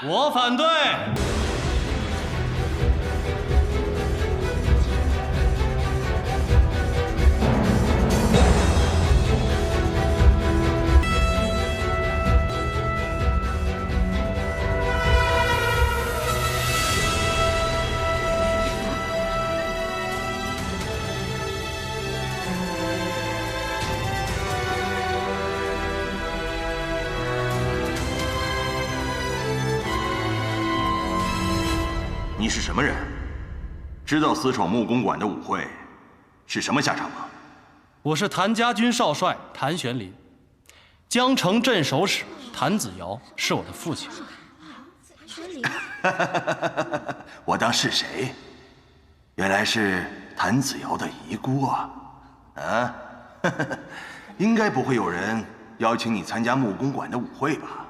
我反对。你是什么人？知道私闯木公馆的舞会是什么下场吗？我是谭家军少帅谭玄林，江城镇守使谭子尧是我的父亲。我当是谁？原来是谭子尧的遗孤啊！啊，应该不会有人邀请你参加木公馆的舞会吧？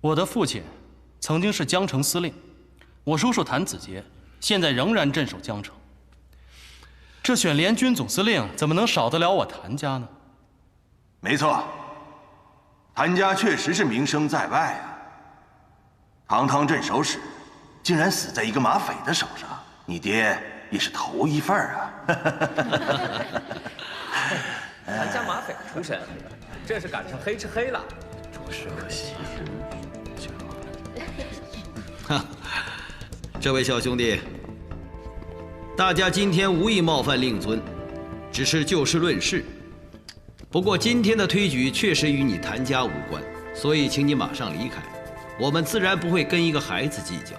我的父亲曾经是江城司令，我叔叔谭子杰现在仍然镇守江城。这选联军总司令怎么能少得了我谭家呢？没错，谭家确实是名声在外啊。堂堂镇守使，竟然死在一个马匪的手上，你爹也是头一份啊！谭家马匪出身，这是赶上黑吃黑了，着实可惜。这位小兄弟，大家今天无意冒犯令尊，只是就事论事。不过今天的推举确实与你谭家无关，所以请你马上离开。我们自然不会跟一个孩子计较。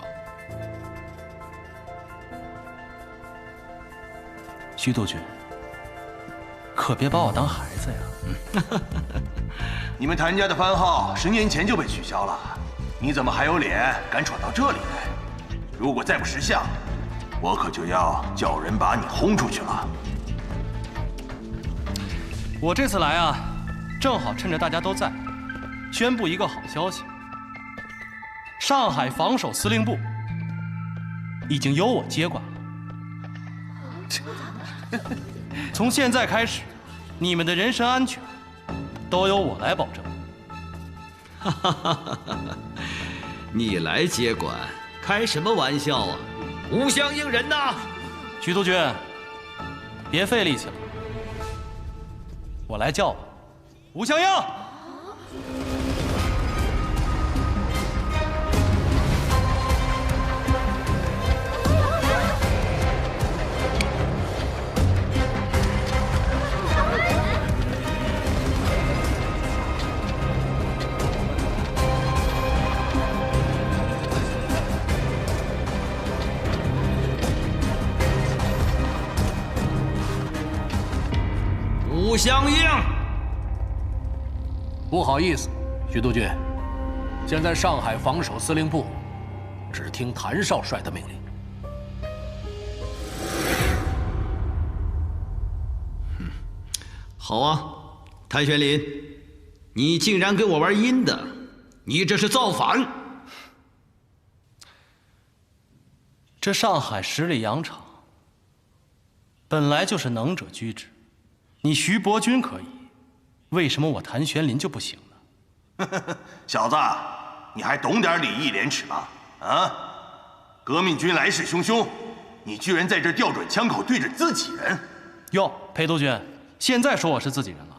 徐督军，可别把我当孩子呀！你们谭家的番号10年前就被取消了，你怎么还有脸敢闯到这里来？如果再不识相，我可就要叫人把你轰出去了。我这次来啊，正好趁着大家都在，宣布一个好消息：上海防守司令部已经由我接管了。从现在开始，你们的人身安全都由我来保证。你来接管，开什么玩笑啊！吴相应人呐！徐督军，别费力气了，我来叫吧。吴相应。吴相应，不好意思，徐督军，现在上海防守司令部只听谭少帅的命令。好啊，谭玄林，你竟然跟我玩阴的，你这是造反！这上海十里洋场本来就是能者居之，你徐伯钧可以，为什么我谭玄林就不行呢？小子，你还懂点礼义廉耻吗？啊！革命军来势汹汹，你居然在这调转枪口对着自己人！哟，裴督军，现在说我是自己人了，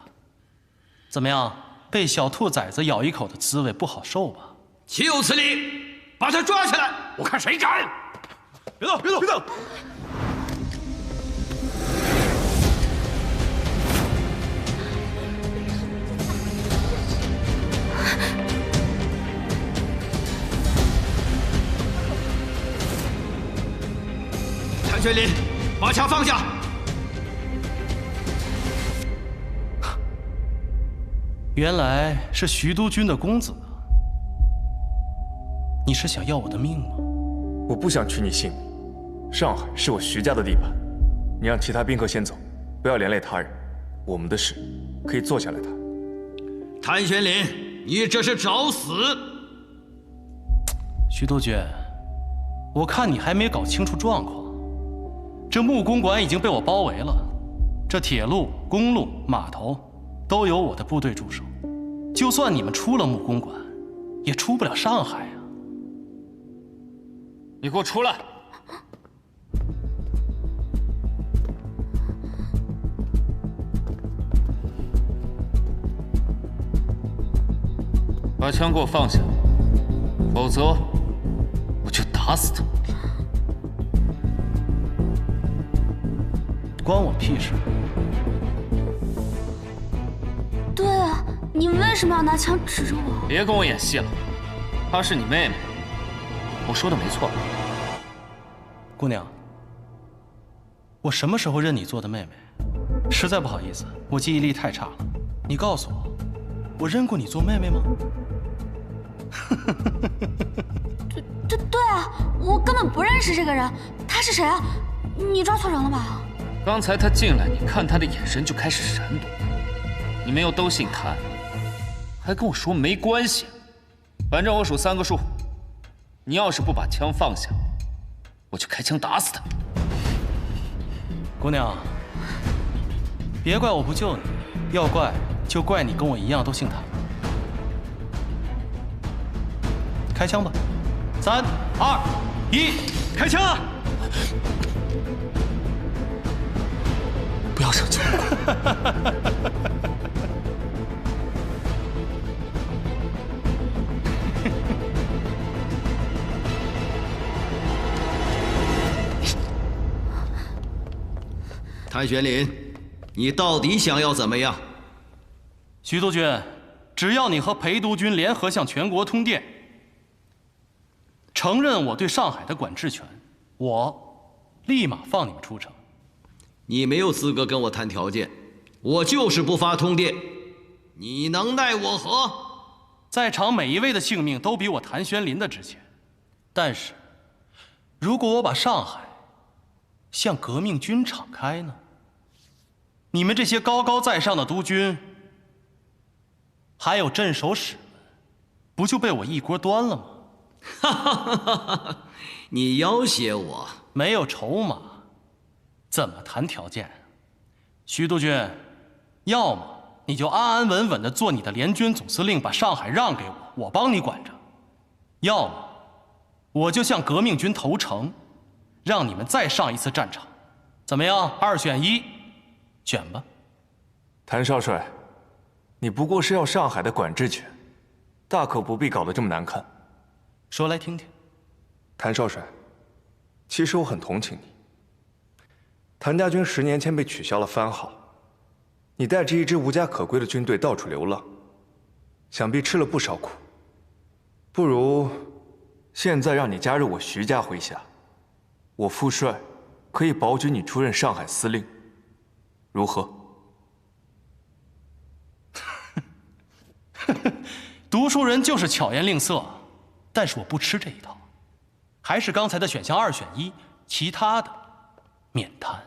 怎么样？被小兔崽子咬一口的滋味不好受吧？岂有此理！把他抓起来，我看谁敢！别动，别动，别动！谭玄林，把枪放下！原来是徐督军的公子啊！你是想要我的命吗？我不想取你性命。上海是我徐家的地盘，你让其他宾客先走，不要连累他人。我们的事可以坐下来谈。谭玄林，你这是找死！徐督军，我看你还没搞清楚状况。这木公馆已经被我包围了，这铁路、公路、码头都由我的部队驻守。就算你们出了木公馆，也出不了上海呀。你给我出来！把枪给我放下，否则我就打死他。关我屁事！对啊，你为什么要拿枪指着我？别跟我演戏了，她是你妹妹，我说的没错。姑娘，我什么时候认你做的妹妹？实在不好意思，我记忆力太差了。你告诉我，我认过你做妹妹吗？对啊，我根本不认识这个人，他是谁啊？你抓错人了吧？刚才他进来，你看他的眼神就开始闪躲。你们又都姓谭，还跟我说没关系。反正我数3个数，你要是不把枪放下，我就开枪打死他。姑娘，别怪我不救你，要怪就怪你跟我一样都姓谭。开枪吧！3、2、1，开枪！不要生气。谭玄林，你到底想要怎么样？徐督军，只要你和裴督军联合向全国通电，承认我对上海的管制权，我立马放你们出城。你没有资格跟我谈条件，我就是不发通电，你能奈我何？在场每一位的性命都比我谭玄林的值钱，但是，如果我把上海向革命军敞开呢？你们这些高高在上的督军，还有镇守使们，不就被我一锅端了吗？哈哈哈哈哈！你要挟我？没有筹码，怎么谈条件？徐督军，要么你就安安稳稳地做你的联军总司令，把上海让给我，我帮你管着；要么我就向革命军投诚，让你们再上一次战场。怎么样？2选1，选吧。谭少帅，你不过是要上海的管制权，大可不必搞得这么难看。说来听听。谭少帅，其实我很同情你。谭家军10年前被取消了番号，你带着一支无家可归的军队到处流浪，想必吃了不少苦。不如现在让你加入我徐家麾下，我副帅可以保举你出任上海司令，如何？读书人就是巧言令色，但是我不吃这一套，还是刚才的选项2选1，其他的免谈。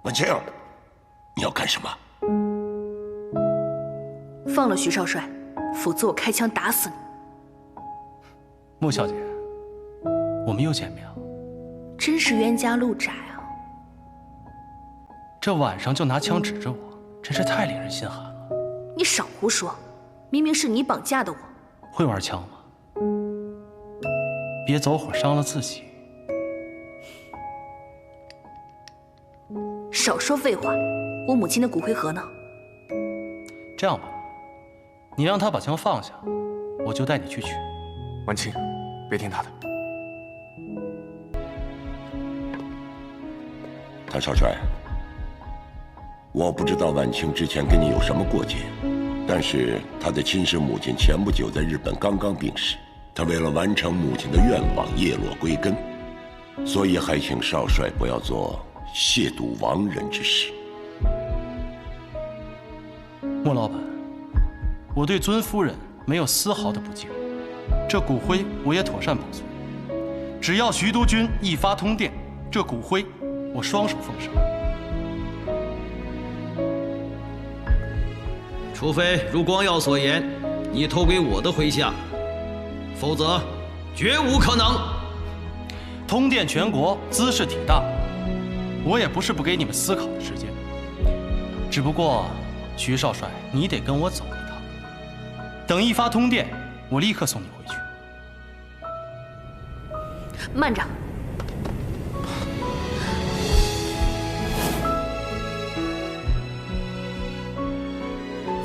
文清，你要干什么？放了徐少帅，否则我开枪打死你。穆小姐，我们又见面了。真是冤家路窄啊！这晚上就拿枪指着我，真是太令人心寒了。你少胡说，明明是你绑架的我。会玩枪吗？别走火伤了自己。少说废话，我母亲的骨灰盒呢？这样吧，你让他把枪放下，我就带你去取。婉清，别听他的。谭少帅，我不知道婉清之前跟你有什么过节，但是她的亲生母亲前不久在日本刚刚病逝，她为了完成母亲的愿望，叶落归根，所以还请少帅不要做亵渎亡人之事。穆老板，我对尊夫人没有丝毫的不敬，这骨灰我也妥善保存。只要徐督军一发通电，这骨灰我双手奉上。除非如光耀所言，你投给我的麾下，否则绝无可能。通电全国，兹事体大，我也不是不给你们思考的时间，只不过，徐少帅，你得跟我走一趟。等一发通电，我立刻送你回去。慢着，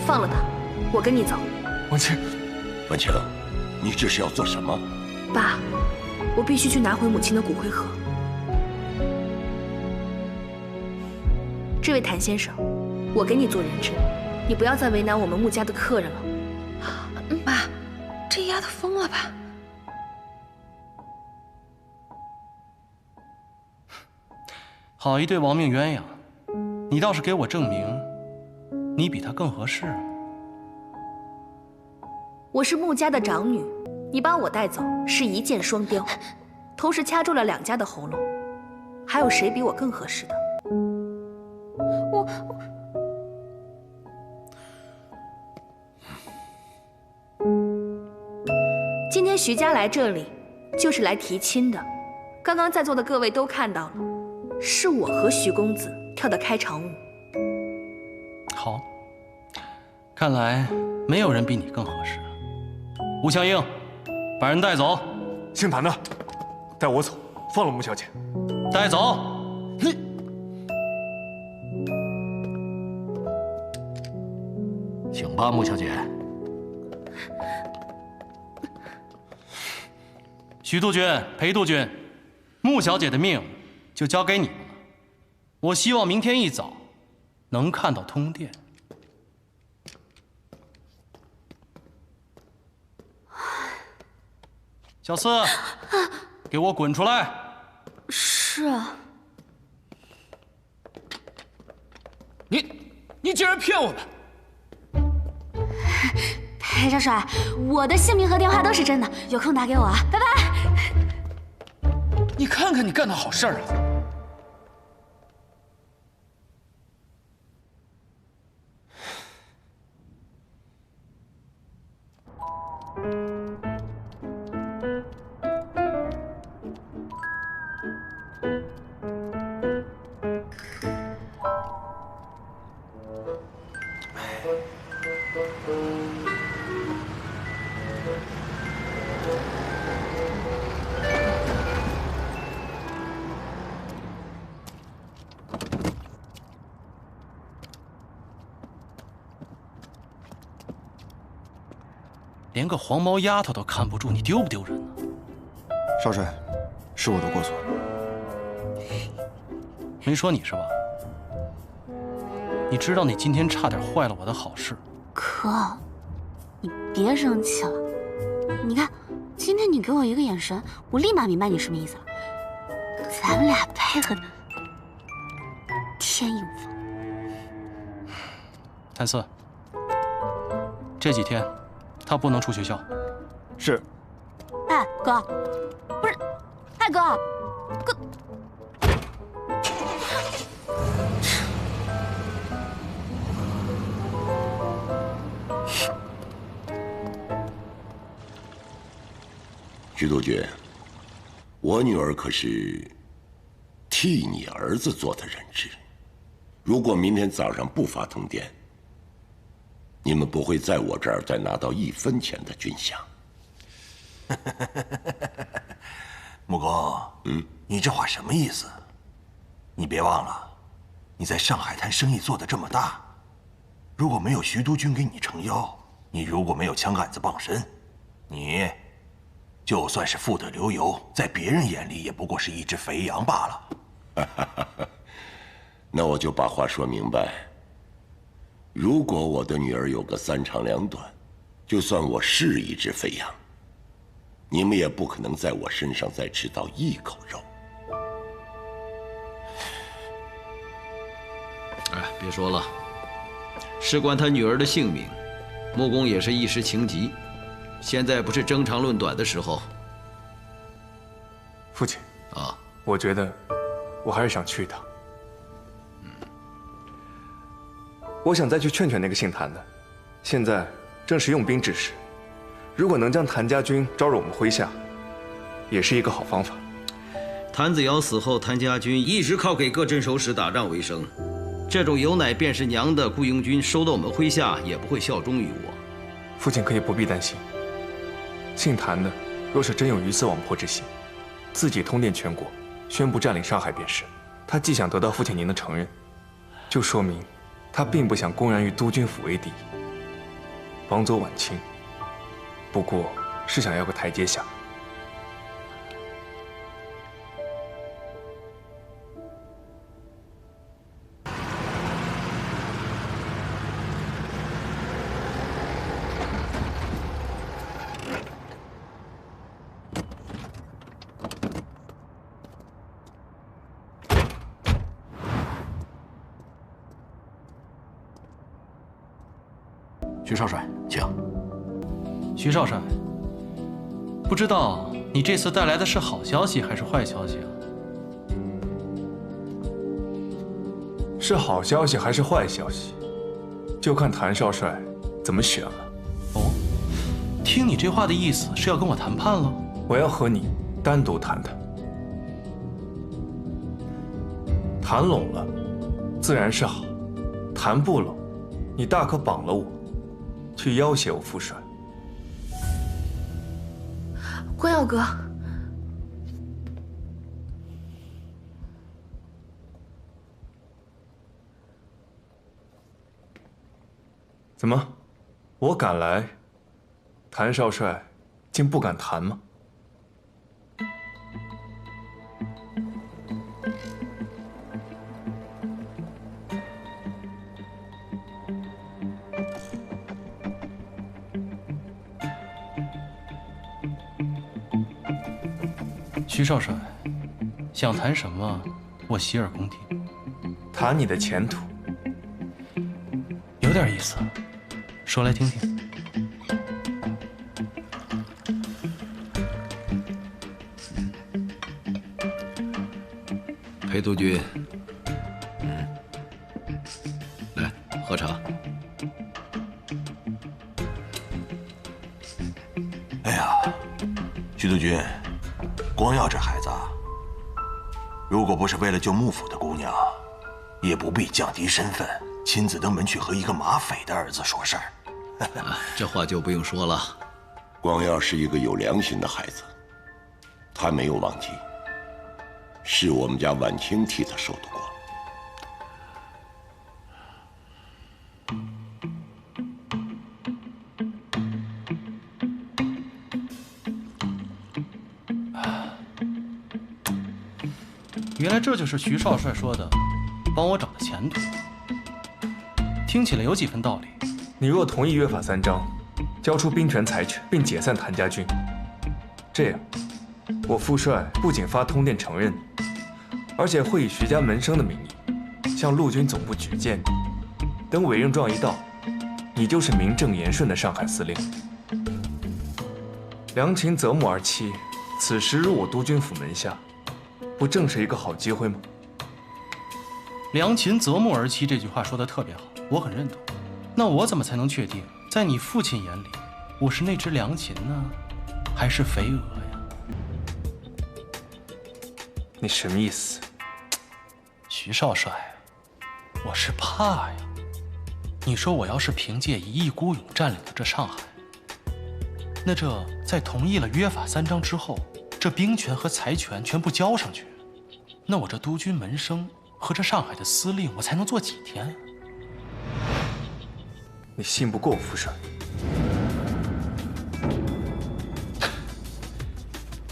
放了他，我跟你走。婉清，婉清，你这是要做什么？爸，我必须去拿回母亲的骨灰盒。这位谭先生，我给你做人质，你不要再为难我们穆家的客人了。妈，这丫头疯了吧？好一对亡命鸳鸯，你倒是给我证明，你比他更合适。我是穆家的长女，你把我带走是一箭双雕，同时掐住了2家的喉咙，还有谁比我更合适的？今天徐家来这里，就是来提亲的。刚刚在座的各位都看到了，是我和徐公子跳的开场舞。好，看来没有人比你更合适。吴强英，把人带走。姓谭的，带我走，放了穆小姐。带走。请吧，穆小姐。徐督军、裴督军，穆小姐的命就交给你们了。我希望明天一早能看到通电。小四，给我滚出来！是啊。你竟然骗我们！裴少帅，我的姓名和电话都是真的，有空打给我啊，拜拜。你看看你干的好事儿啊！连个黄毛丫头都看不住，你丢不丢人呢？少帅，是我的过错。没说你是吧？你知道你今天差点坏了我的好事。哥，你别生气了。你看，今天你给我一个眼神，我立马明白你什么意思了。咱们俩配合的天衣无缝。谭四，这几天他不能出学校。是。哎，哥，不是，哎哥，哥。徐督军，我女儿可是替你儿子做的人质。如果明天早上不发通电，你们不会在我这儿再拿到1分钱的军饷。穆公，你这话什么意思？你别忘了，你在上海滩生意做得这么大，如果没有徐督军给你撑腰，你如果没有枪杆子傍身，你就算是富得流油，在别人眼里也不过是一只肥羊罢了。那我就把话说明白。如果我的女儿有个3长2短，就算我是一只肥羊，你们也不可能在我身上再吃到1口肉。哎，别说了，事关他女儿的性命，穆公也是一时情急，现在不是争长论短的时候。父亲啊，我觉得我还是想去一趟。我想再去劝劝那个姓谭的，现在正是用兵之时，如果能将谭家军招入我们麾下，也是一个好方法。谭子尧死后，谭家军一直靠给各镇守使打仗为生。这种有奶便是娘的雇佣军收到我们麾下，也不会效忠于我。父亲可以不必担心。姓谭的，若是真有鱼死网破之心，自己通电全国，宣布占领上海便是。他既想得到父亲您的承认，就说明他并不想公然与督军府为敌，帮佐晚清。不过是想要个台阶下。徐少帅，请。徐少帅，不知道你这次带来的是好消息还是坏消息啊？是好消息还是坏消息，就看谭少帅怎么选了。哦，听你这话的意思是要跟我谈判了？我要和你单独谈谈。谈拢了，自然是好；谈不拢，你大可绑了我，去要挟我父帅。光耀哥，怎么，我敢来，谭少帅竟不敢谈吗？徐少帅，想谈什么，我洗耳恭听。谈你的前途，有点意思，说来听听。裴督军，来喝茶。哎呀，徐督军。光耀这孩子，如果不是为了救幕府的姑娘，也不必降低身份，亲自登门去和一个马匪的儿子说事儿。这话就不用说了。光耀是一个有良心的孩子，他没有忘记，是我们家晚清替他受的过。原来这就是徐少帅说的“帮我找的前途”，听起来有几分道理。你若同意约法三章，交出兵权财权，并解散谭家军，这样，我父帅不仅发通电承认，而且会以徐家门生的名义，向陆军总部举荐你。等委任状一到，你就是名正言顺的上海司令。良禽择木而栖，此时入我督军府门下。不正是一个好机会吗？良禽择木而栖这句话说得特别好，我很认同。那我怎么才能确定，在你父亲眼里，我是那只良禽呢，还是肥鹅呀？你什么意思？徐少帅，我是怕呀。你说我要是凭借一意孤勇占领了这上海，那这在同意了约法三章之后，这兵权和财权全部交上去，那我这督军门生和这上海的司令，我才能做几天？你信不过我父帅？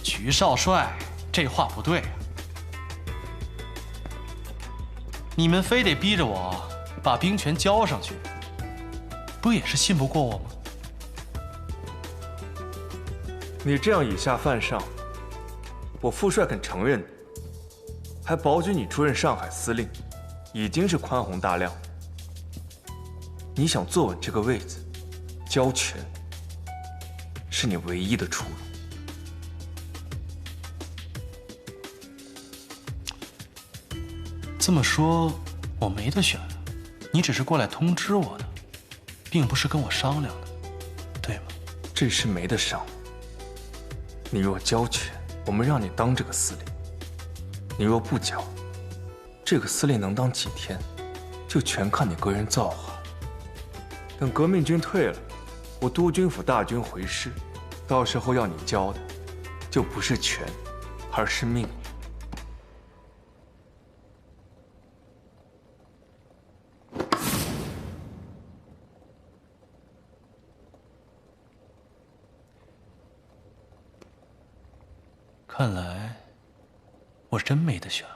徐少帅，这话不对啊！你们非得逼着我把兵权交上去，不也是信不过我吗？你这样以下犯上，我父帅肯承认，还保举你出任上海司令，已经是宽宏大量。你想坐稳这个位子，交权是你唯一的出路。这么说，我没得选，你只是过来通知我的，并不是跟我商量的，对吗？这事没得商。你若交权，我们让你当这个司令，你若不缴，这个司令能当几天，就全看你个人造化。等革命军退了，我督军府大军回师，到时候要你交的，就不是权，而是命。看来我真没得选了。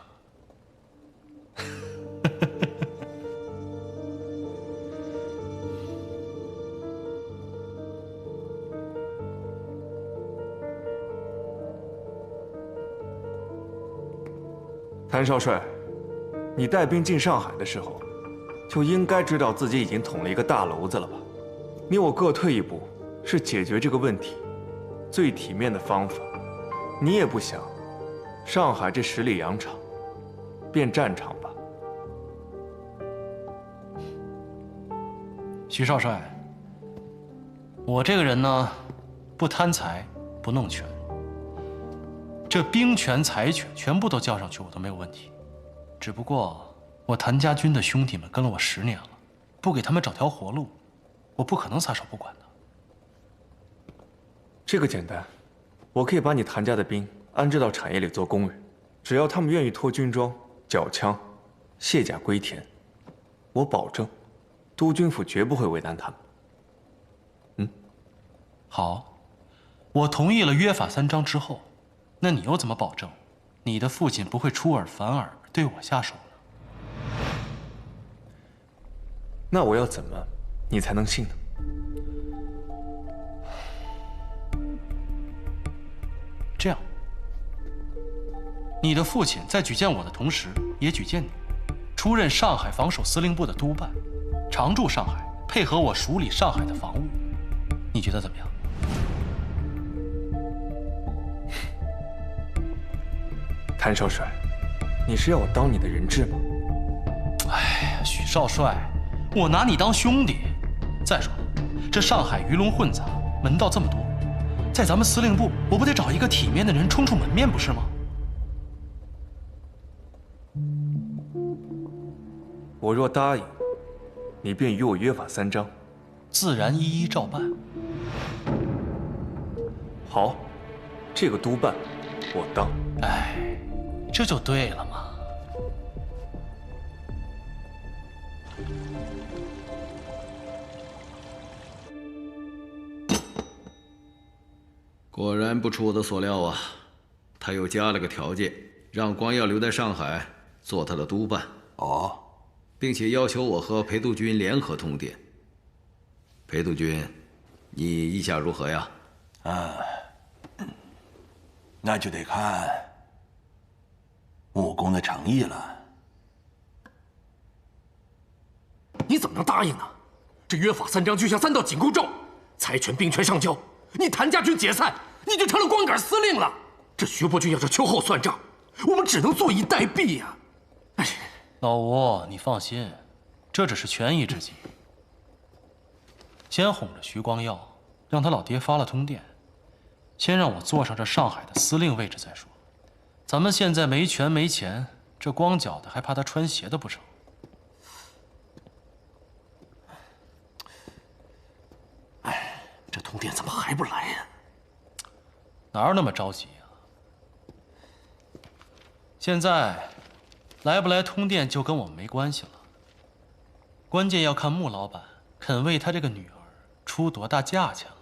谭少帅，你带兵进上海的时候，就应该知道自己已经捅了一个大娄子了吧？你我各退一步，是解决这个问题最体面的方法。你也不想，上海这10里洋场变战场吧？徐少帅，我这个人呢，不贪财，不弄权。这兵权、财权全部都交上去，我都没有问题。只不过我谭家军的兄弟们跟了我10年了，不给他们找条活路，我不可能撒手不管的。这个简单，我可以把你谭家的兵安置到产业里做工人，只要他们愿意脱军装、缴枪、卸甲归田，我保证，督军府绝不会为难他们。好，我同意了约法3章之后，那你又怎么保证你的父亲不会出尔反尔对我下手呢？那我要怎么，你才能信呢？这样，你的父亲在举荐我的同时，也举荐你，出任上海防守司令部的督办，常驻上海，配合我处理上海的防务。你觉得怎么样？谭少帅，你是要我当你的人质吗？哎呀，许少帅，我拿你当兄弟。再说了，这上海鱼龙混杂，门道这么多，在咱们司令部，我不得找一个体面的人充充门面，不是吗？我若答应，你便与我约法3章，自然一一照办。好，这个督办我当。哎，这就对了嘛。果然不出我的所料啊，他又加了个条件，让光耀留在上海做他的督办。哦，并且要求我和裴督军联合通电。裴督军，你意下如何呀？那就得看穆公的诚意了。你怎么能答应呢？这约法3章就像3道紧箍咒，财权兵权上交，你谭家军解散，你就成了光杆司令了。这徐伯钧要是秋后算账，我们只能坐以待毙呀。哎，老吴，你放心，这只是权宜之计。先哄着徐光耀，让他老爹发了通电，先让我坐上这上海的司令位置再说。咱们现在没权没钱，这光脚的还怕他穿鞋的不成？哎，这通电怎么还不来呀？哪有那么着急呀？现在来不来通电就跟我们没关系了，关键要看穆老板肯为他这个女儿出多大价钱了。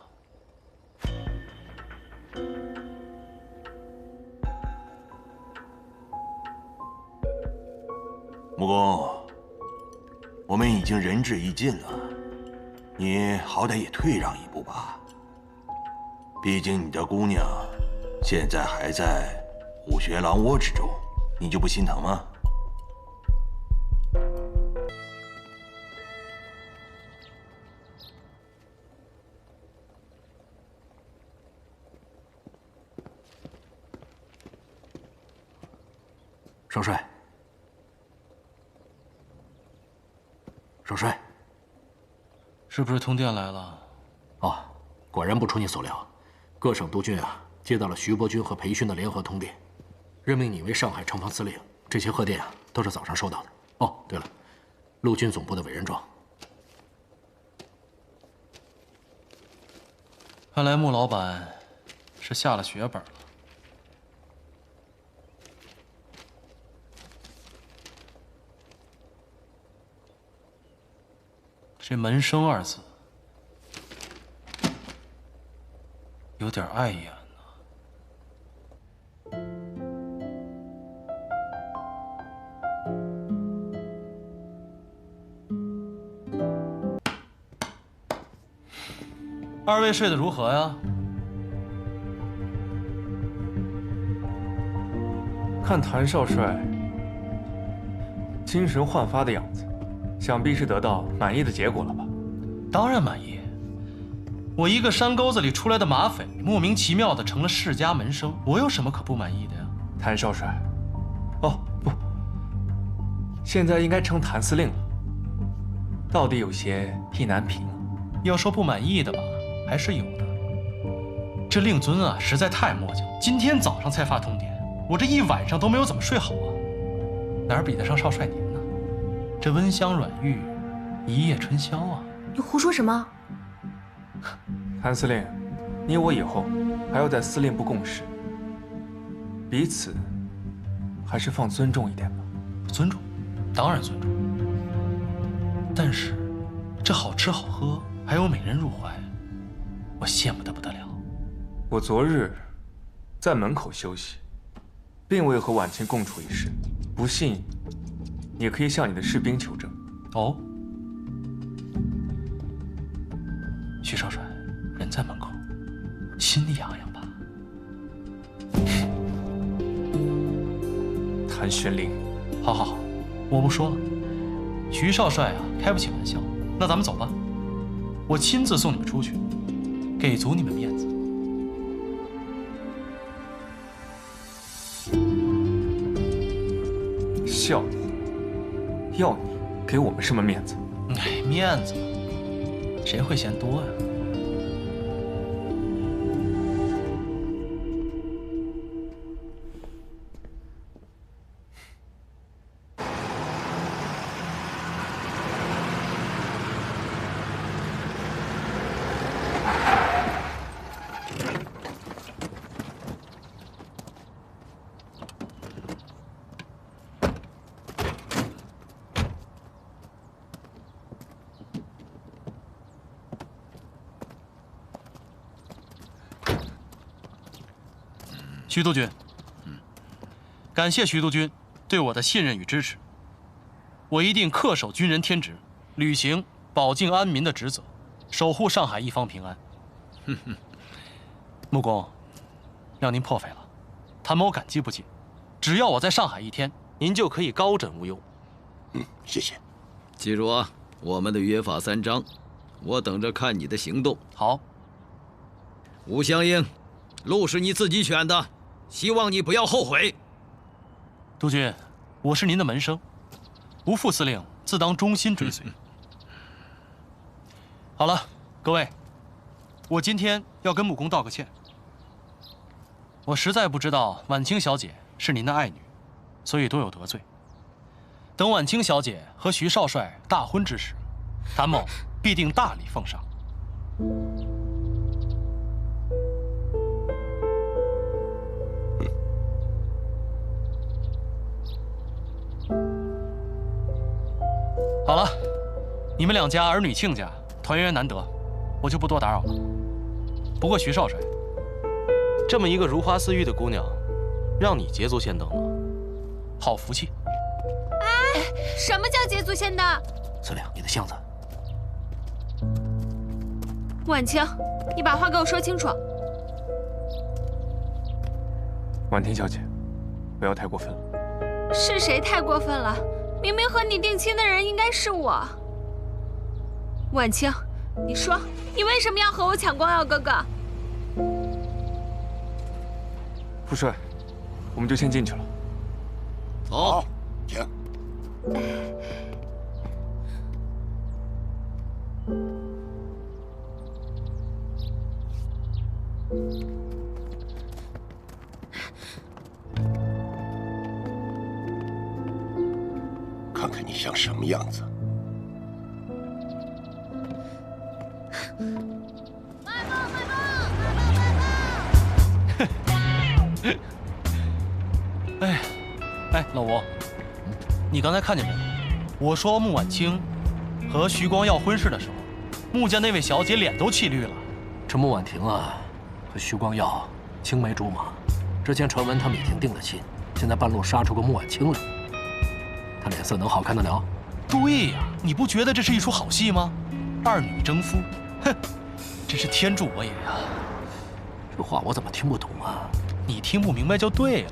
穆公，我们已经仁至义尽了，你好歹也退让一步吧。毕竟你的姑娘现在还在虎穴狼窝之中，你就不心疼吗？少帅，少帅，是不是通电来了？哦，果然不出你所料，各省督军啊接到了徐伯钧和裴勋的联合通电，任命你为上海城防司令。这些贺电啊，都是早上收到的。哦，对了，陆军总部的委任状。看来穆老板是下了血本了。这门生二字，有点碍眼。 二位睡得如何呀？看谭少帅精神焕发的样子，想必是得到满意的结果了吧？当然满意。我一个山沟子里出来的马匪，莫名其妙的成了世家门生，我有什么可不满意的呀？谭少帅，哦不，现在应该称谭司令了。到底有些意难平。要说不满意的吧。 还是有的。这令尊啊，实在太磨叽了。今天早上才发通牒，我这一晚上都没有怎么睡好啊，哪比得上少帅您呢？这温香软玉，一夜春宵啊！你胡说什么？谭司令，你我以后还要在司令部共事，彼此还是放尊重一点吧。尊重，当然尊重。但是，这好吃好喝，还有美人入怀。 我羡慕得不得了。我昨日在门口休息，并未和婉清共处一室。不信，你可以向你的士兵求证。哦，徐少帅，人在门口，心里痒痒吧？谭玄龄，好好好，我不说了。徐少帅啊，开不起玩笑。那咱们走吧，我亲自送你们出去。 给足你们面子。笑话，要你给我们什么面子？哎，面子嘛，谁会嫌多呀？徐督军，感谢徐督军对我的信任与支持。我一定恪守军人天职，履行保境安民的职责，守护上海一方平安。穆公，让您破费了，谭某感激不尽。只要我在上海一天，您就可以高枕无忧。谢谢。记住啊，我们的约法3章，我等着看你的行动。好。吴湘英，路是你自己选的。 希望你不要后悔，督军，我是您的门生，吴副司令自当忠心追随。好了，各位，我今天要跟穆公道个歉。我实在不知道婉清小姐是您的爱女，所以多有得罪。等婉清小姐和徐少帅大婚之时，谭某必定大礼奉上。 好了，你们两家儿女亲家团圆难得，我就不多打扰了。不过徐少帅，这么一个如花似玉的姑娘，让你捷足先登了，好福气。哎，什么叫捷足先登？司令，你的箱子。婉清，你把话给我说清楚。婉婷小姐，不要太过分了。是谁太过分了？ 明明和你定亲的人应该是我，婉清，你说你为什么要和我抢光耀哥哥？副帅，我们就先进去了。走，请。你像什么样子。哎，老吴，你刚才看见没有？我说穆婉清和徐光耀婚事的时候，穆家那位小姐脸都气绿了。这穆婉婷啊，和徐光耀青梅竹马，之前传闻他们已经定了亲，现在半路杀出个穆婉清来，他脸色能好看得了？对呀，你不觉得这是一出好戏吗？二女争夫，哼，真是天助我也呀！这话我怎么听不懂啊？你听不明白就对了。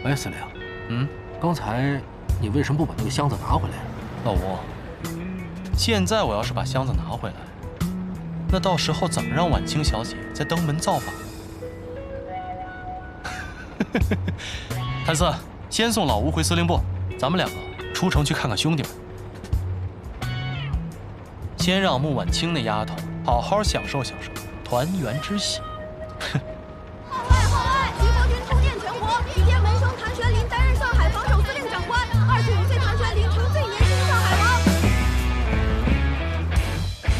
哎，司令，刚才你为什么不把那个箱子拿回来？老吴，现在我要是把箱子拿回来，那到时候怎么让婉清小姐再登门造访？谭四，先送老吴回司令部，咱们两个出城去看看兄弟们。先让穆婉清那丫头好好享受享受团圆之喜。号外！徐国军通电全国，举荐门生谭玄林担任上海防守司令长官。25岁谭玄林成最年轻上海王。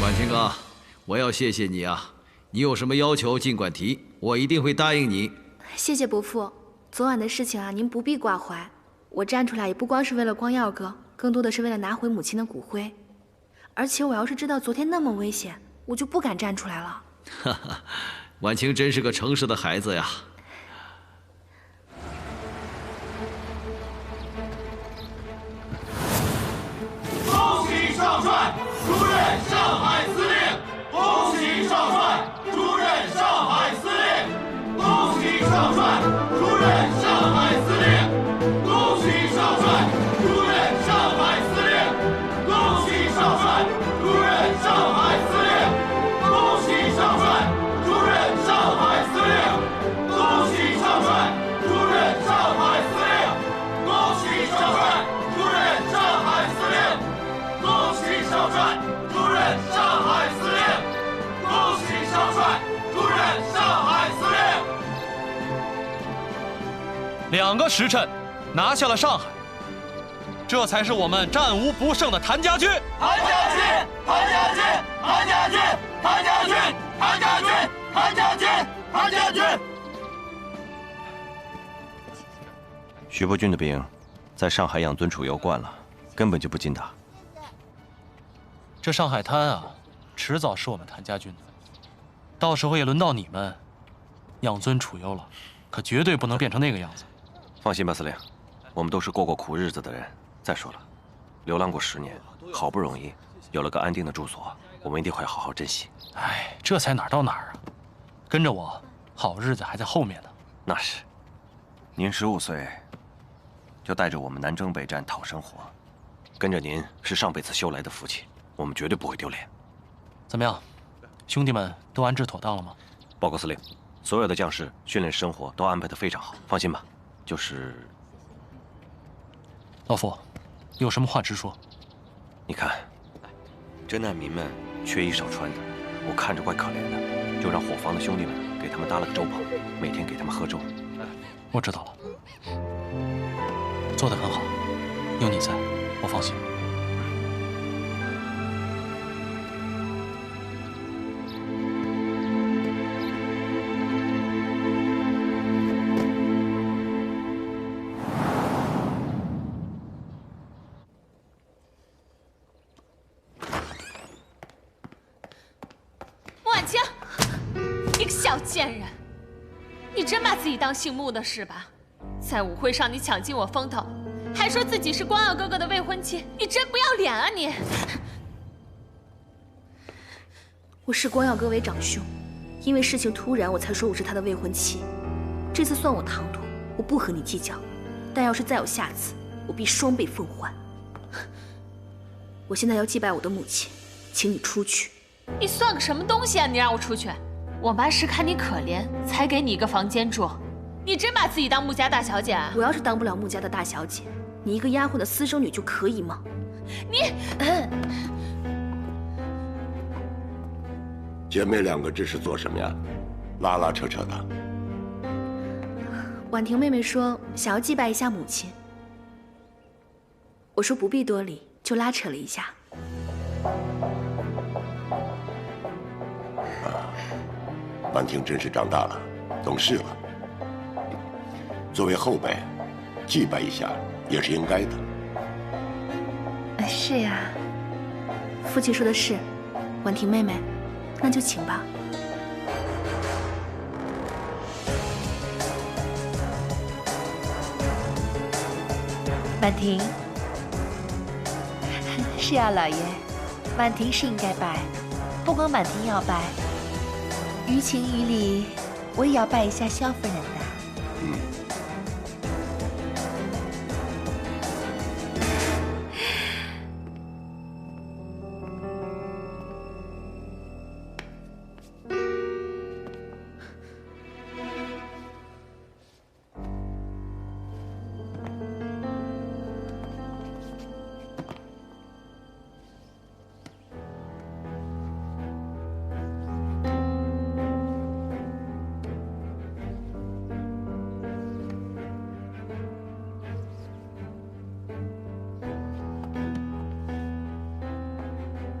婉清哥，我要谢谢你啊！你有什么要求尽管提，我一定会答应你。谢谢伯父，昨晚的事情啊，您不必挂怀。我站出来也不光是为了光耀哥，更多的是为了拿回母亲的骨灰。而且我要是知道昨天那么危险，我就不敢站出来了。哈哈，婉清真是个诚实的孩子呀。恭喜少帅出任上海司令！恭喜少帅出任上海司令！恭喜少帅出任上海司令！恭喜少帅出任上海司令！恭喜少帅出任上海司令！恭喜少帅出任上海司令！恭喜少帅出任上海司令！恭喜少帅出任上海司令！恭喜少帅出任上海司令！恭喜少帅出任上海司令！2个时辰，拿下了上海，这才是我们战无不胜的谭家军。谭家军，谭家军，谭家军，谭家军，谭家军，谭家军，谭家军。徐伯钧的兵在上海养尊处优惯了，根本就不禁打。这上海滩啊，迟早是我们谭家军的，到时候也轮到你们养尊处优了，可绝对不能变成那个样子。放心吧，司令，我们都是过苦日子的人。再说了，流浪过10年，好不容易有了个安定的住所，我们一定会好好珍惜。哎，这才哪儿到哪儿啊！跟着我，好日子还在后面呢。那是，您15岁就带着我们南征北战讨生活，跟着您是上辈子修来的福气，我们绝对不会丢脸。怎么样，兄弟们都安置妥当了吗？报告司令，所有的将士训练生活都安排得非常好，放心吧。就是老傅，有什么话直说。你看，这难民们缺衣少穿的，我看着怪可怜的，就让伙房的兄弟们给他们搭了个粥棚，每天给他们喝粥。我知道了，做得很好，有你在，我放心。贱人，你真把自己当姓穆的是吧？在舞会上你抢尽我风头，还说自己是光耀哥哥的未婚妻，你真不要脸啊你！我视光耀哥为长兄，因为事情突然，我才说我是他的未婚妻。这次算我唐突，我不和你计较。但要是再有下次，我必双倍奉还。我现在要祭拜我的母亲，请你出去。你算个什么东西啊！你让我出去？我妈是看你可怜，才给你一个房间住。你真把自己当穆家大小姐啊？我要是当不了穆家的大小姐，你一个丫鬟的私生女就可以吗？你，姐妹2个这是做什么呀？拉拉扯扯的。婉婷妹妹说想要祭拜一下母亲。我说不必多礼，就拉扯了一下。婉婷真是长大了，懂事了。作为后辈，祭拜一下也是应该的。是呀，父亲说的是，婉婷妹妹，那就请吧。婉婷，是啊，老爷，婉婷是应该拜，不光婉婷要拜，于情于理，我也要拜一下萧夫人的。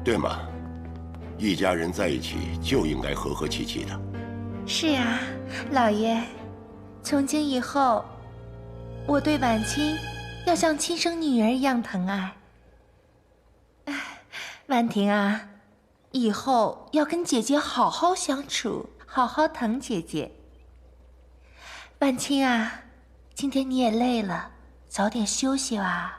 对吗？一家人在一起就应该和和气气的。是呀，老爷，从今以后，我对婉清要像亲生女儿一样疼爱。婉婷啊，以后要跟姐姐好好相处，好好疼姐姐。婉清啊，今天你也累了，早点休息吧。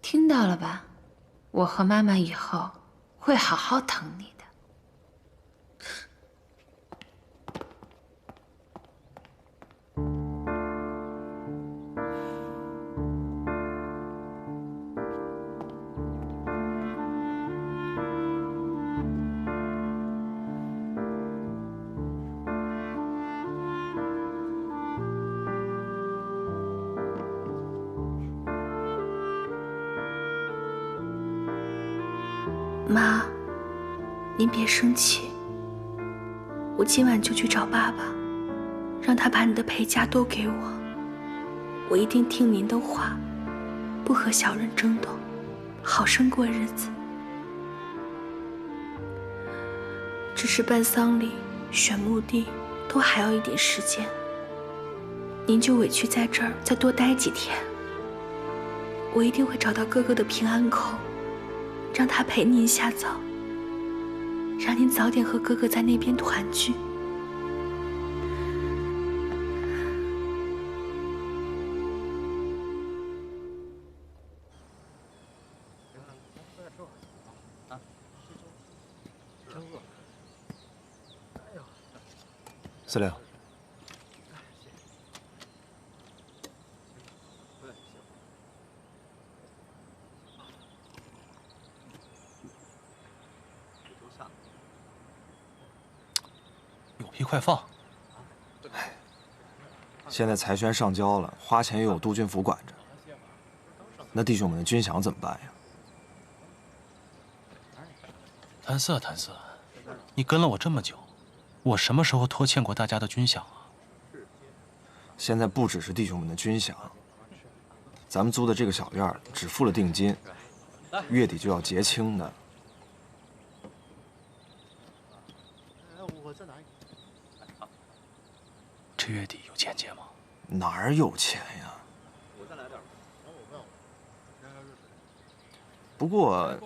听到了吧？我和妈妈以后会好好疼你的。妈，您别生气，我今晚就去找爸爸，让他把你的陪嫁都给我。我一定听您的话，不和小人争斗，好生过日子。只是办丧礼、选墓地都还要一点时间，您就委屈在这儿再多待几天。我一定会找到哥哥的平安口，让他陪您下葬，让您早点和哥哥在那边团聚。司令，有屁快放！现在财权上交了，花钱又有督军府管着，那弟兄们的军饷怎么办呀？谭色，谭色，你跟了我这么久，我什么时候拖欠过大家的军饷啊？现在不只是弟兄们的军饷，咱们租的这个小院只付了定金，月底就要结清的。这月底有钱结吗？哪儿有钱呀？不过，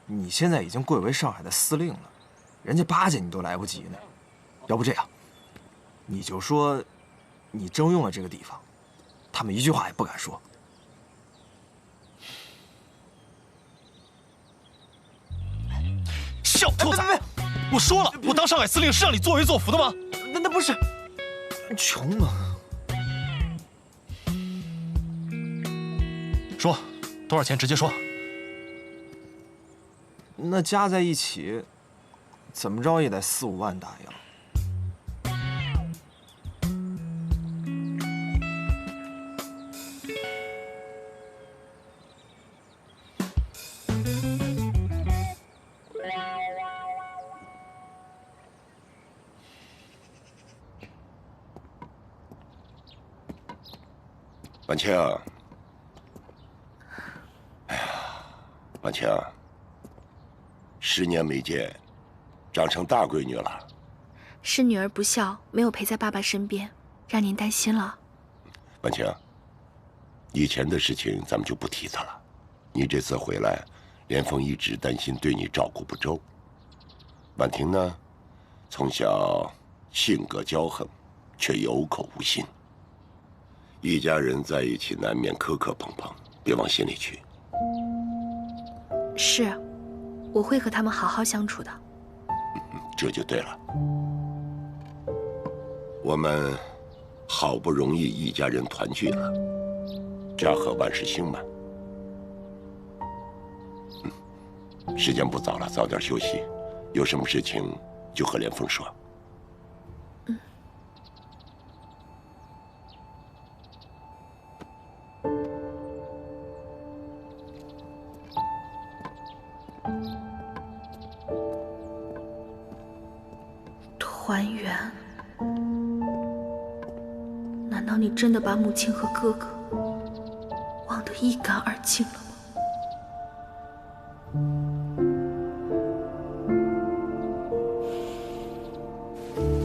你现在已经贵为上海的司令了，人家巴结你都来不及呢。要不这样，你就说你征用了这个地方，他们一句话也不敢说。小兔崽！我说了，我当上海司令是让你作威作福的吗？那不是穷吗？说多少钱，直接说。那加在一起，怎么着也得4、5万大洋。婉清，哎呀，婉清，10年没见，长成大闺女了。是女儿不孝，没有陪在爸爸身边，让您担心了。婉清，以前的事情咱们就不提它了。你这次回来，连峰一直担心对你照顾不周。婉婷呢，从小性格骄横，却有口无心。一家人在一起难免磕磕碰碰，别往心里去。是，我会和他们好好相处的。这就对了。我们好不容易一家人团聚了，家和万事兴嘛。时间不早了，早点休息。有什么事情就和连峰说。团圆？难道你真的把母亲和哥哥忘得一干二净了吗？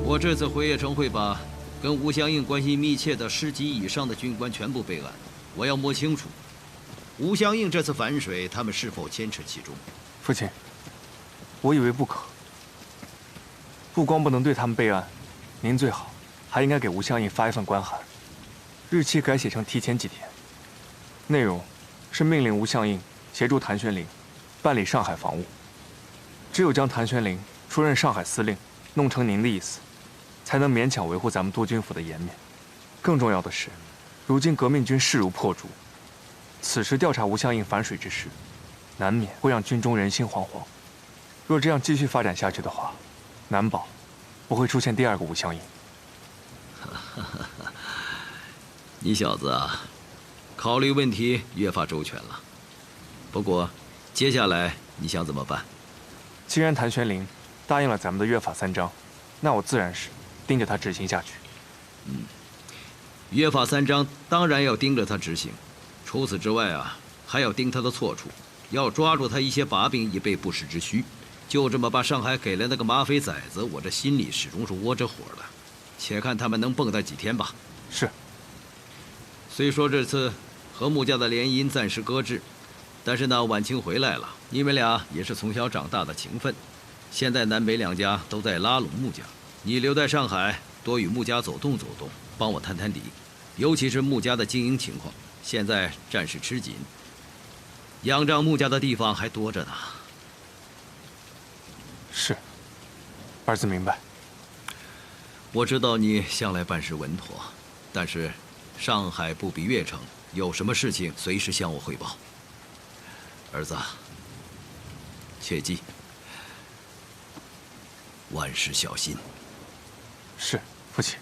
我这次回邺城会把跟吴相应关系密切的10级以上的军官全部备案，我要摸清楚吴相应这次反水，他们是否牵扯其中。父亲，我以为不可。不光不能对他们备案，您最好还应该给吴相应发一份官函，日期改写成提前几天，内容是命令吴相应协助谭玄龄办理上海防务。只有将谭玄龄出任上海司令，弄成您的意思，才能勉强维护咱们督军府的颜面。更重要的是，如今革命军势如破竹，此时调查吴相应反水之事，难免会让军中人心惶惶。若这样继续发展下去的话，难保不会出现第2个吴相应。你小子啊，考虑问题越发周全了。不过，接下来你想怎么办？既然谭玄龄答应了咱们的约法3章，那我自然是盯着他执行下去。约法3章当然要盯着他执行，除此之外啊，还要盯他的错处，要抓住他一些把柄，以备不时之需。就这么把上海给了那个马匪崽子，我这心里始终是窝着火的。且看他们能蹦跶几天吧。是。虽说这次和穆家的联姻暂时搁置，但是呢，婉清回来了，你们俩也是从小长大的情分。现在南北2家都在拉拢穆家，你留在上海，多与穆家走动走动，帮我探探底。尤其是穆家的经营情况，现在暂时吃紧，仰仗穆家的地方还多着呢。是，儿子明白。我知道你向来办事稳妥，但是上海不比邺城，有什么事情随时向我汇报。儿子，切记，万事小心。是，父亲。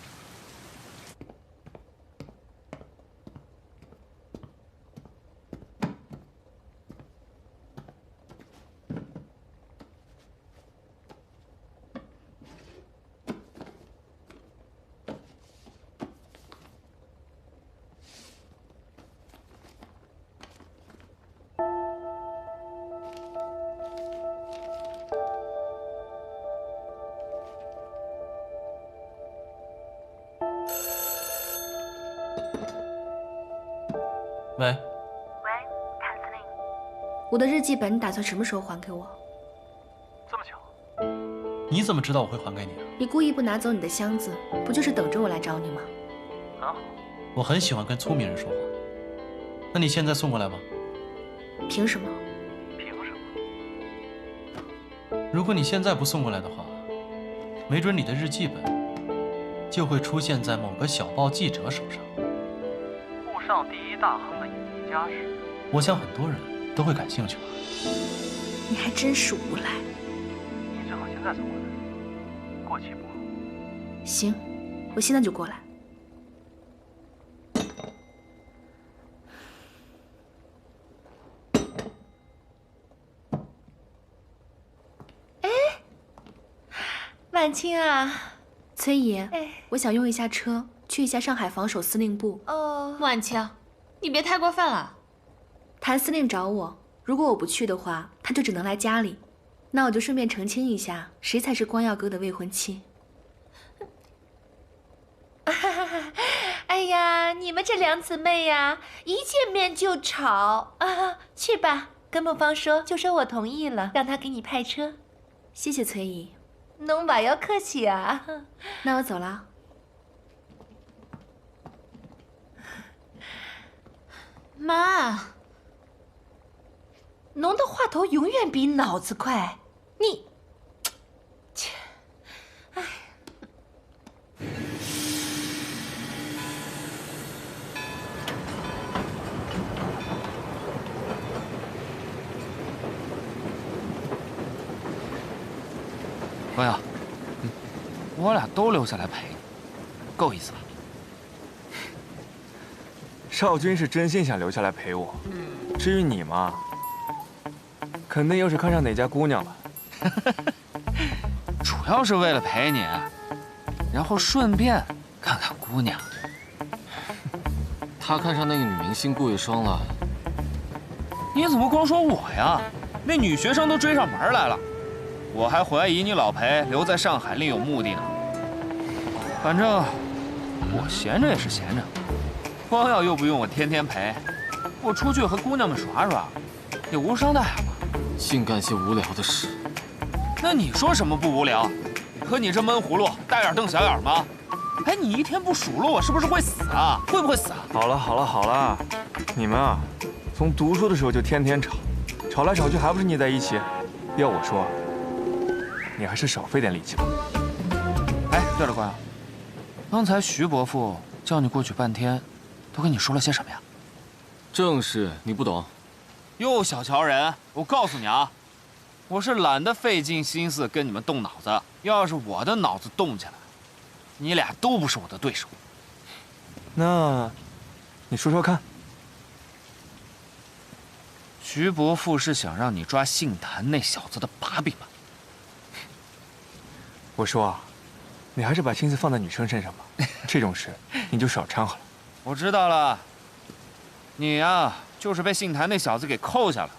喂，谭司令，我的日记本你打算什么时候还给我？这么巧，你怎么知道我会还给你啊？你故意不拿走你的箱子，不就是等着我来找你吗？很好，我很喜欢跟聪明人说话。那你现在送过来吧。凭什么？凭什么？如果你现在不送过来的话，没准你的日记本就会出现在某个小报记者手上。沪上第一大亨的隐秘家事，我想很多人都会感兴趣吧。你还真是无赖。你最好现在送过来，过期不好。行，我现在就过来。婉清啊，崔姨，我想用一下车去一下上海防守司令部。哦，婉清，你别太过分了。谭司令找我，如果我不去的话，他就只能来家里。那我就顺便澄清一下，谁才是光耀哥的未婚妻。哎呀，你们这两姊妹呀，一见面就吵啊！去吧，跟孟芳说，就说我同意了，让他给你派车。谢谢崔姨。侬不要客气啊。那我走了。妈，侬的话头永远比脑子快。你，切，哎。光耀，我俩都留下来陪你，够意思吧？少君是真心想留下来陪我，至于你嘛，肯定又是看上哪家姑娘了。主要是为了陪你，然后顺便看看姑娘。他看上那个女明星顾月霜了。你怎么光说我呀？那女学生都追上门来了，我还怀疑你老裴留在上海另有目的呢。反正我闲着也是闲着，光耀又不用我天天陪，我出去和姑娘们耍耍，也无伤大雅嘛。净干些无聊的事。那你说什么不无聊？和你这闷葫芦，大眼瞪小眼吗？哎，你一天不数落我，是不是会死啊？会不会死啊？好了好了好了，你们啊，从读书的时候就天天吵，吵来吵去还不是腻在一起？要我说，你还是少费点力气吧。哎，对了，光耀，刚才徐伯父叫你过去半天，都跟你说了些什么呀？正是你不懂。又小瞧人！我告诉你啊，我是懒得费尽心思跟你们动脑子。要是我的脑子动起来，你俩都不是我的对手。那，你说说看。徐伯父是想让你抓姓谭那小子的把柄吧？我说啊，你还是把心思放在女生身上吧，这种事你就少掺和了。我知道了，你呀，就是被姓谭那小子给扣下了。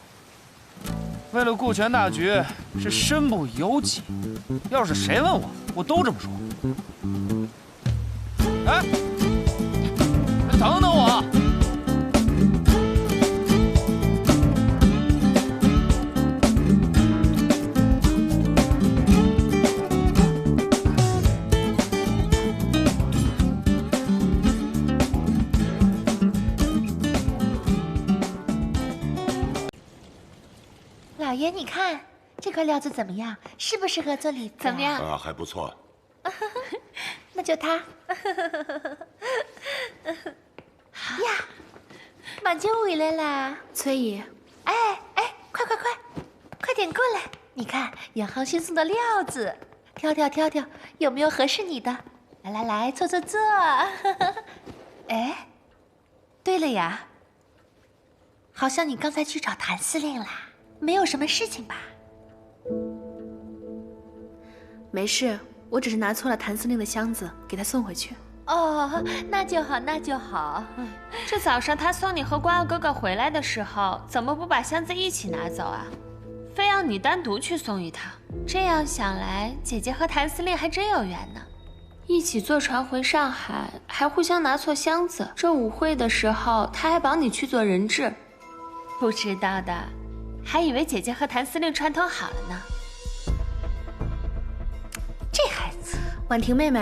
为了顾全大局，是身不由己。要是谁问我，我都这么说。哎，等等我！老爷，你看这块料子怎么样？适不适合做礼服？怎么样？啊，还不错。那就它。呀，满清回来啦！崔姨，哎，快，快点过来！你看杨航新送的料子，挑，有没有合适你的？来，坐。哎，对了呀，好像你刚才去找谭司令啦。没有什么事情吧？没事，我只是拿错了谭司令的箱子，给他送回去。哦，那就好。这早上他送你和光耀哥哥回来的时候，怎么不把箱子一起拿走啊？非要你单独去送一趟。这样想来，姐姐和谭司令还真有缘呢。一起坐船回上海，还互相拿错箱子。这舞会的时候，他还帮你去做人质。不知道的，还以为姐姐和谭司令串通好了呢。这孩子，婉婷妹妹，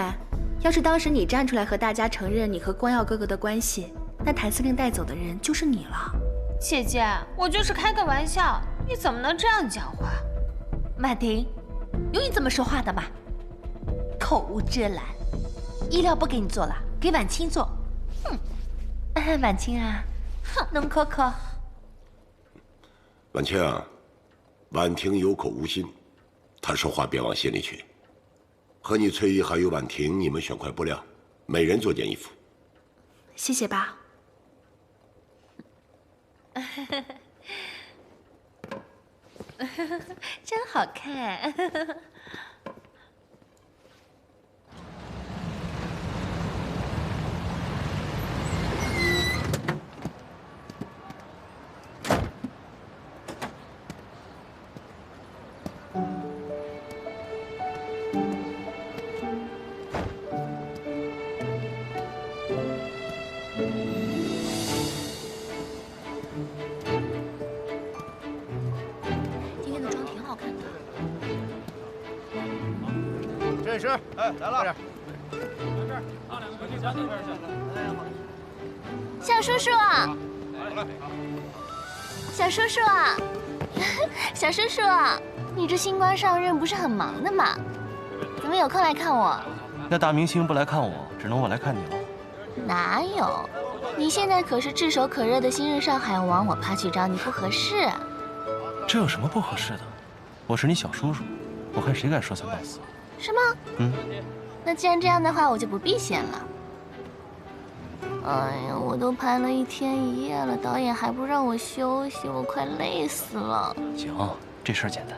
要是当时你站出来和大家承认你和光耀哥哥的关系，那谭司令带走的人就是你了。姐姐，我就是开个玩笑，你怎么能这样讲话？婉婷，有你这么说话的吗？口无遮拦，衣料不给你做了，给婉清做。哼，婉清啊，哼，侬可。婉清啊，婉婷有口无心，她说话别往心里去。和你崔姨还有婉婷，你们选块布料，每人做件衣服。谢谢爸。真好看。今天的妆挺好看的。摄影师，哎，来了。小叔叔啊，小叔叔啊，小叔叔啊，你这新官上任不是很忙的吗？怎么有空来看我？那大明星不来看我，只能我来看你了。哪有？你现在可是炙手可热的新任上海王，我怕去找你不合适啊。这有什么不合适的？我是你小叔叔，我看谁敢说三道四。是吗？嗯。那既然这样的话，我就不避嫌了。哎呀，我都拍了1天1夜了，导演还不让我休息，我快累死了。行，这事儿简单。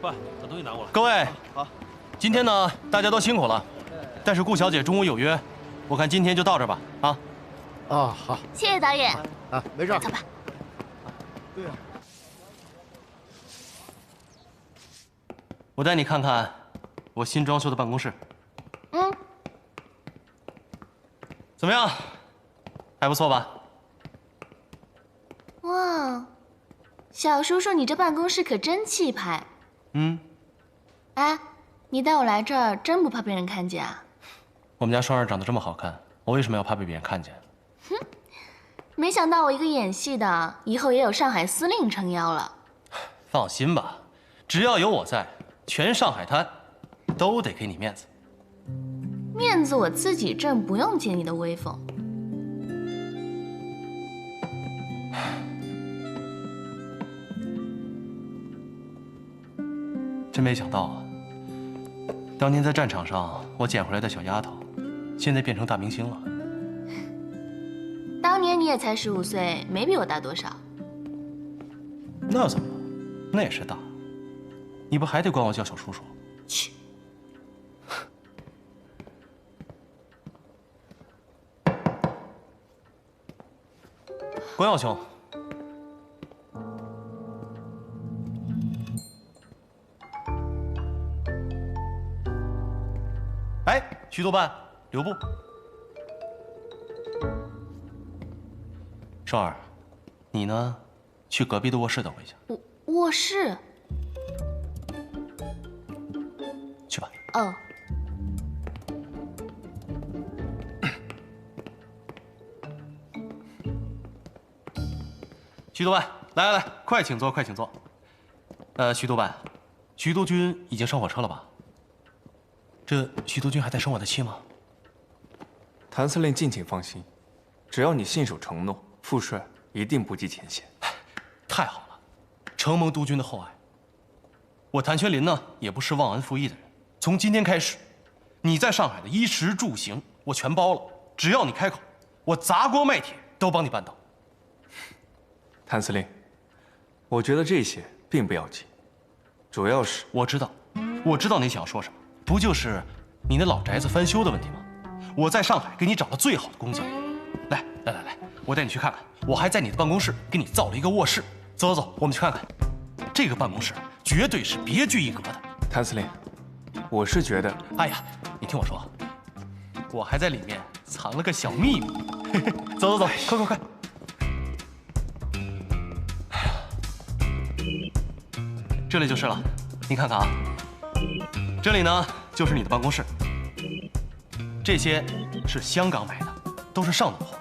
快，把东西拿过来。各位，好，今天呢，大家都辛苦了，但是顾小姐中午有约，我看今天就到这儿吧。啊。啊，好。谢谢导演。啊，没事。走吧。对呀。我带你看看我新装修的办公室。嗯。怎么样？还不错吧？哇，小叔叔，你这办公室可真气派。嗯。哎，你带我来这儿，真不怕被人看见啊？我们家双儿长得这么好看，我为什么要怕被别人看见？哼，没想到我一个演戏的，以后也有上海司令撑腰了。放心吧，只要有我在，全上海滩都得给你面子。面子我自己挣，不用借你的威风。真没想到啊！当年在战场上我捡回来的小丫头，现在变成大明星了。当年你也才15岁，没比我大多少。那怎么了？那也是大。你不还得管我叫小叔叔？去。关耀兄，哎，徐督办，留步。双儿，你呢？去隔壁的卧室等我一下。卧室？去吧。哦。徐督办，来，快请坐，快请坐。徐督办，徐督军已经上火车了吧？这徐督军还在生我的气吗？谭司令敬请放心，只要你信守承诺，副帅一定不计前嫌。太好了，承蒙督军的厚爱。我谭全林呢，也不是忘恩负义的人。从今天开始，你在上海的衣食住行我全包了，只要你开口，我砸锅卖铁都帮你办到。谭司令，我觉得这些并不要紧，主要是我知道你想要说什么，不就是你那老宅子翻修的问题吗？我在上海给你找了最好的工匠，来，我带你去看看。我还在你的办公室给你造了一个卧室，走，我们去看看。这个办公室绝对是别具一格的。谭司令，我是觉得，哎呀，你听我说，我还在里面藏了个小秘密。走，快！这里就是了，你看看啊，这里呢就是你的办公室，这些是香港买的，都是上等货。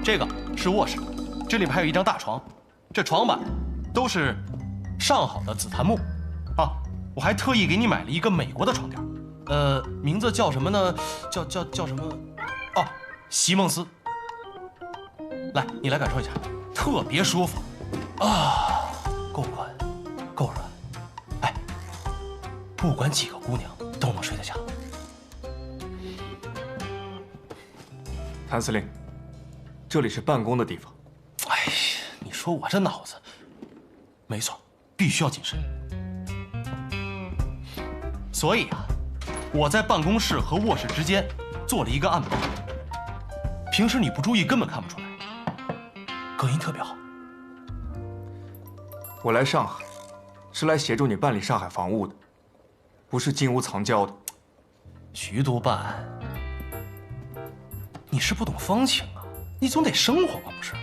这个是卧室，这里面还有一张大床，这床板都是上好的紫檀木，啊，我还特意给你买了一个美国的床垫，名字叫什么呢？叫什么？哦，席梦思。来，你来感受一下。特别舒服，啊，够宽，够软，哎，不管几个姑娘都能睡得下。谭司令，这里是办公的地方。哎呀，你说我这脑子，没错，必须要谨慎。所以啊，我在办公室和卧室之间做了一个暗门，平时你不注意根本看不出来。隔音特别好。我来上海，是来协助你办理上海房屋的，不是金屋藏娇的。徐督办，你是不懂风情啊！你总得生活吧，不是？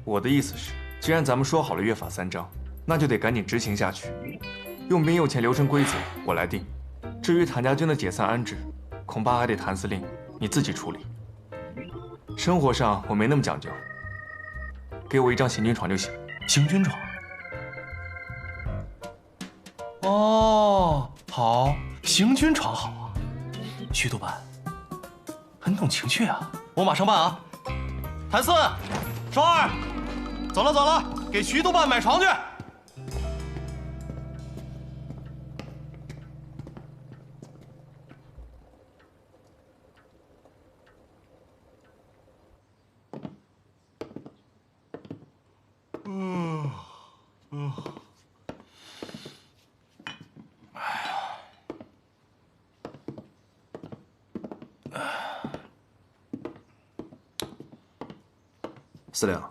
我的意思是，既然咱们说好了约法三章，那就得赶紧执行下去。用兵用钱流程规则我来定，至于谭家军的解散安置，恐怕还得谭司令你自己处理。生活上我没那么讲究，给我一张行军床就行。行军床？哦，好，行军床好啊。徐督办，很懂情趣啊，我马上办啊。谭四、双二，走了走了，给徐督办买床去。司令，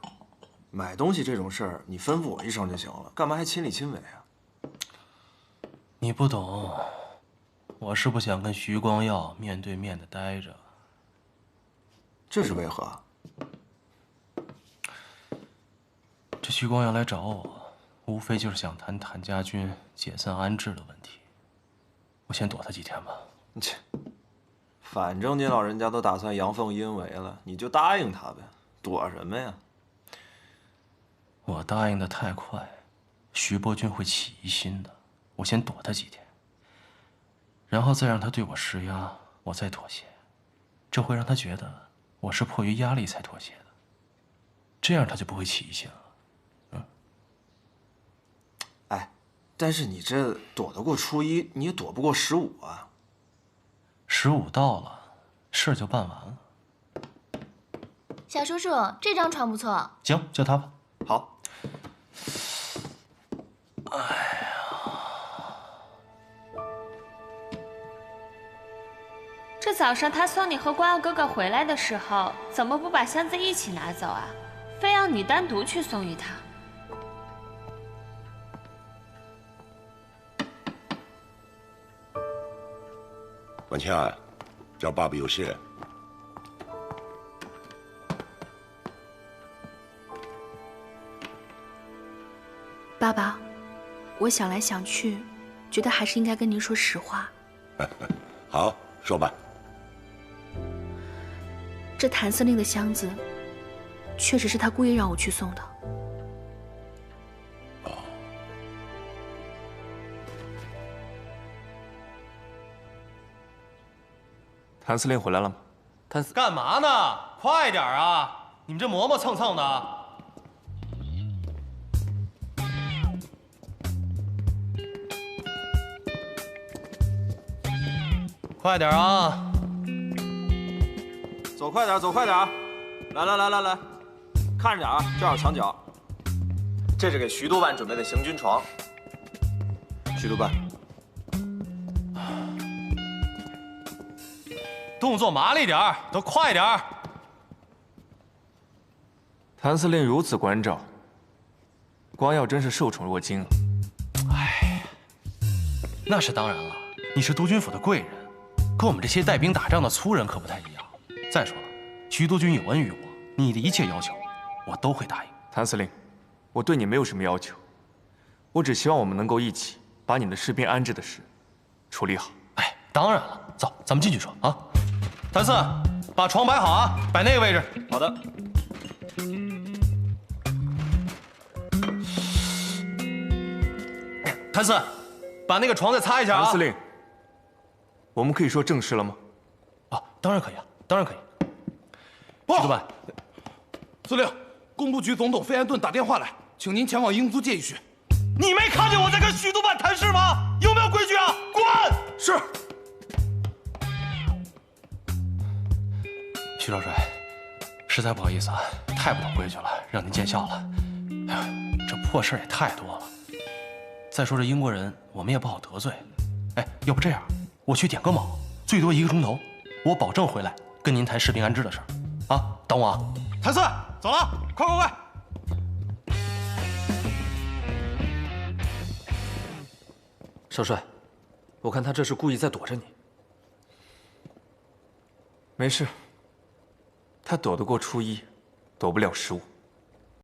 买东西这种事儿，你吩咐我一声就行了，干嘛还亲力亲为啊？你不懂，我是不想跟徐光耀面对面的待着。这是为何？这徐光耀来找我，无非就是想谈谭家军解散安置的问题。我先躲他几天吧。切，反正您老人家都打算阳奉阴违了，你就答应他呗。躲什么呀？我答应的太快，徐伯钧会起疑心的。我先躲他几天，然后再让他对我施压，我再妥协。这会让他觉得我是迫于压力才妥协的，这样他就不会起疑心了。哎，但是你这躲得过初一，你也躲不过15啊。15到了，事儿就办完了。小叔叔，这张床不错。行，就他吧。好。哎呀，这早上他送你和光耀哥哥回来的时候，怎么不把箱子一起拿走啊？非要你单独去送一趟。婉清啊，找爸爸有事。爸爸，我想来想去，觉得还是应该跟您说实话。好，说吧。这谭司令的箱子，确实是他故意让我去送的。谭司令回来了吗？谭司干嘛呢？快点啊！你们这磨磨蹭蹭的。快点啊！走快点，走快点！来，看着点啊，正好墙角。这是给徐督办准备的行军床。徐督办，动作麻利点儿，都快点儿！谭司令如此关照，光耀真是受宠若惊啊！哎，那是当然了，你是督军府的贵人。跟我们这些带兵打仗的粗人可不太一样。再说了，徐督军有恩于我，你的一切要求，我都会答应。谭司令，我对你没有什么要求，我只希望我们能够一起把你的士兵安置的事处理好。哎，当然了，走，咱们进去说啊。谭四，把床摆好啊，摆那个位置。好的。谭四，把那个床再擦一下啊。谭司令。我们可以说正事了吗？啊，当然可以啊，当然可以。徐督办，司令，工部局总统费安顿打电话来，请您前往英租界议去。你没看见我在跟徐督办谈事吗？有没有规矩啊？滚！是。徐少帅，实在不好意思啊，太不懂规矩了，让您见笑了。哎呀，这破事也太多了。再说这英国人，我们也不好得罪。哎，要不这样。我去点个卯，最多1个钟头，我保证回来跟您谈士兵安置的事儿，啊，等我啊。谭四，走了，快！少帅，我看他这是故意在躲着你。没事，他躲得过初一，躲不了15。